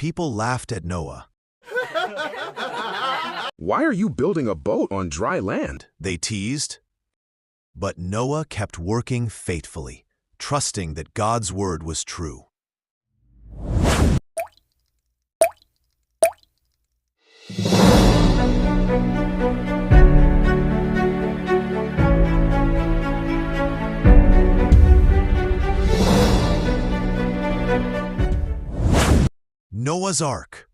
People laughed at Noah. Why are you building a boat on dry land? They teased. But Noah kept working faithfully, trusting that God's word was true. Noah's Ark,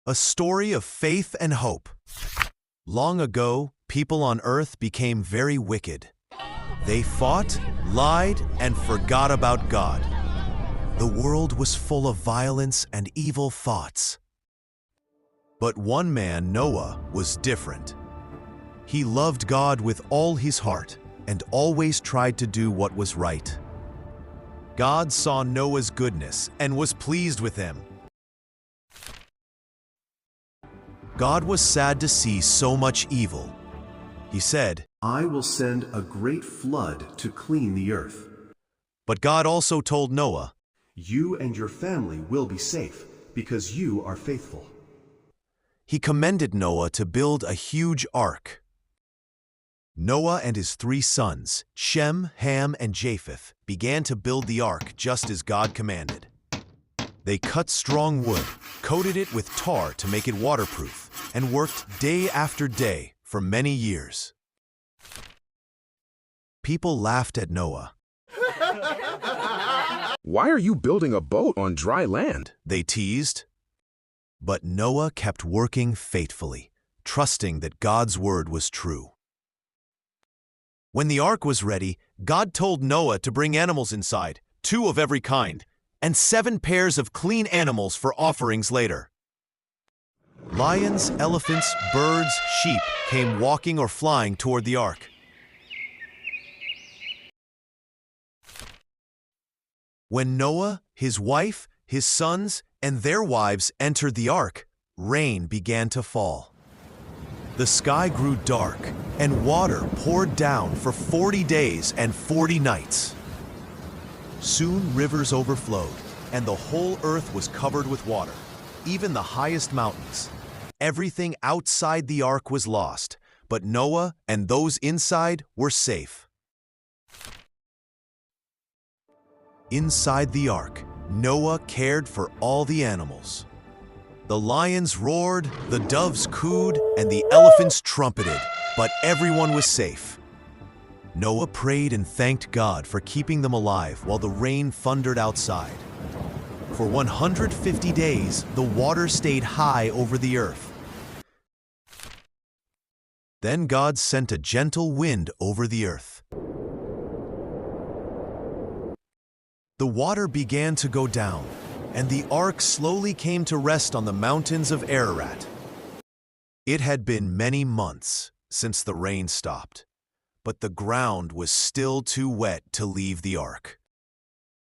a story of faith and hope. Long ago, people on earth became very wicked. They fought, lied, and forgot about God. The world was full of violence and evil thoughts. But one man, Noah, was different. He loved God with all his heart and always tried to do what was right. God saw Noah's goodness and was pleased with him. God was sad to see so much evil. He said, "I will send a great flood to clean the earth." But God also told Noah, "You and your family will be safe because you are faithful." He commended Noah to build a huge ark. Noah and his 3 sons, Shem, Ham, and Japheth, began to build the ark just as God commanded. They cut strong wood, coated it with tar to make it waterproof, and worked day after day for many years. People laughed at Noah. Why are you building a boat on dry land? They teased. But Noah kept working faithfully, trusting that God's word was true. When the ark was ready, God told Noah to bring animals inside, 2 of every kind, and 7 pairs of clean animals for offerings later. Lions, elephants, birds, sheep came walking or flying toward the ark. When Noah, his wife, his sons, and their wives entered the ark, rain began to fall. The sky grew dark, and water poured down for 40 days and 40 nights. Soon rivers overflowed, and the whole earth was covered with water, even the highest mountains. Everything outside the ark was lost, but Noah and those inside were safe. Inside the ark, Noah cared for all the animals. The lions roared, the doves cooed, and the elephants trumpeted, but everyone was safe. Noah prayed and thanked God for keeping them alive while the rain thundered outside. For 150 days, the water stayed high over the earth. Then God sent a gentle wind over the earth. The water began to go down, and the ark slowly came to rest on the mountains of Ararat. It had been many months since the rain stopped, but the ground was still too wet to leave the ark.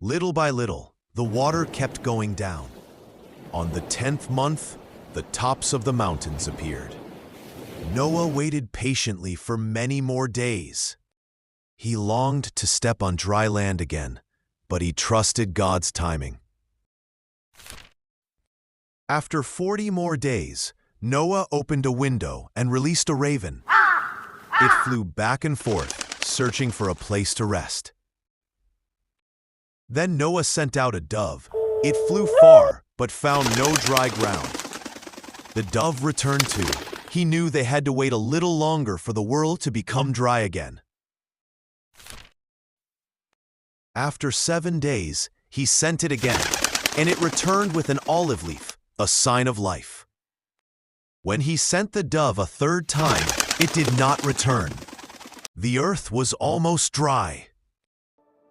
Little by little, the water kept going down. On the 10th month, the tops of the mountains appeared. Noah waited patiently for many more days. He longed to step on dry land again, but he trusted God's timing. After 40 more days, Noah opened a window and released a raven. It flew back and forth, searching for a place to rest. Then Noah sent out a dove. It flew far, but found no dry ground. The dove returned too. He knew they had to wait a little longer for the world to become dry again. After 7 days, he sent it again, and it returned with an olive leaf, a sign of life. When he sent the dove a 3rd time, it did not return. The earth was almost dry.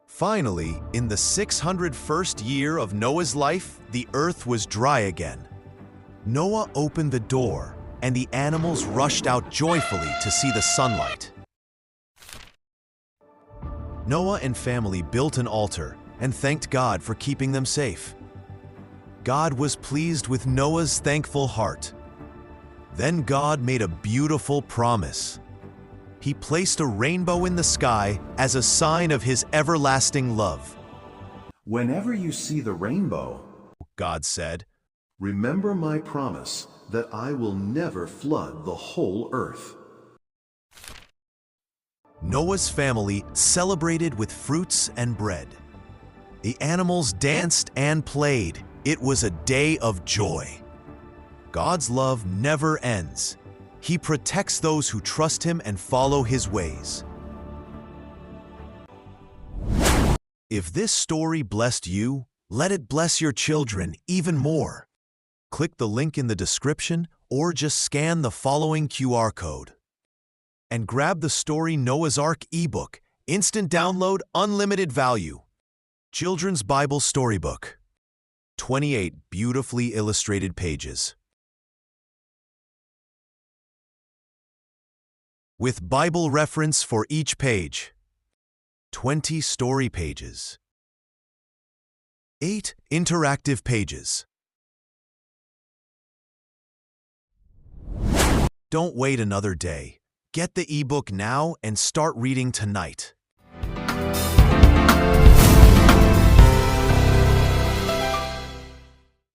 Finally, in the 601st year of Noah's life, the earth was dry again. Noah opened the door, and the animals rushed out joyfully to see the sunlight. Noah and family built an altar and thanked God for keeping them safe. God was pleased with Noah's thankful heart. Then God made a beautiful promise. He placed a rainbow in the sky as a sign of his everlasting love. "Whenever you see the rainbow," God said, Remember my promise that I will never flood the whole earth. Noah's family celebrated with fruits and bread. The animals danced and played. It was a day of joy. God's love never ends. He protects those who trust Him and follow His ways. If this story blessed you, let it bless your children even more. Click the link in the description or just scan the following QR code. And grab the story Noah's Ark ebook, instant download, unlimited value. Children's Bible Storybook. 28 beautifully illustrated pages. With Bible reference for each page. 20 story pages. 8 interactive pages. Don't wait another day. Get the ebook now and start reading tonight.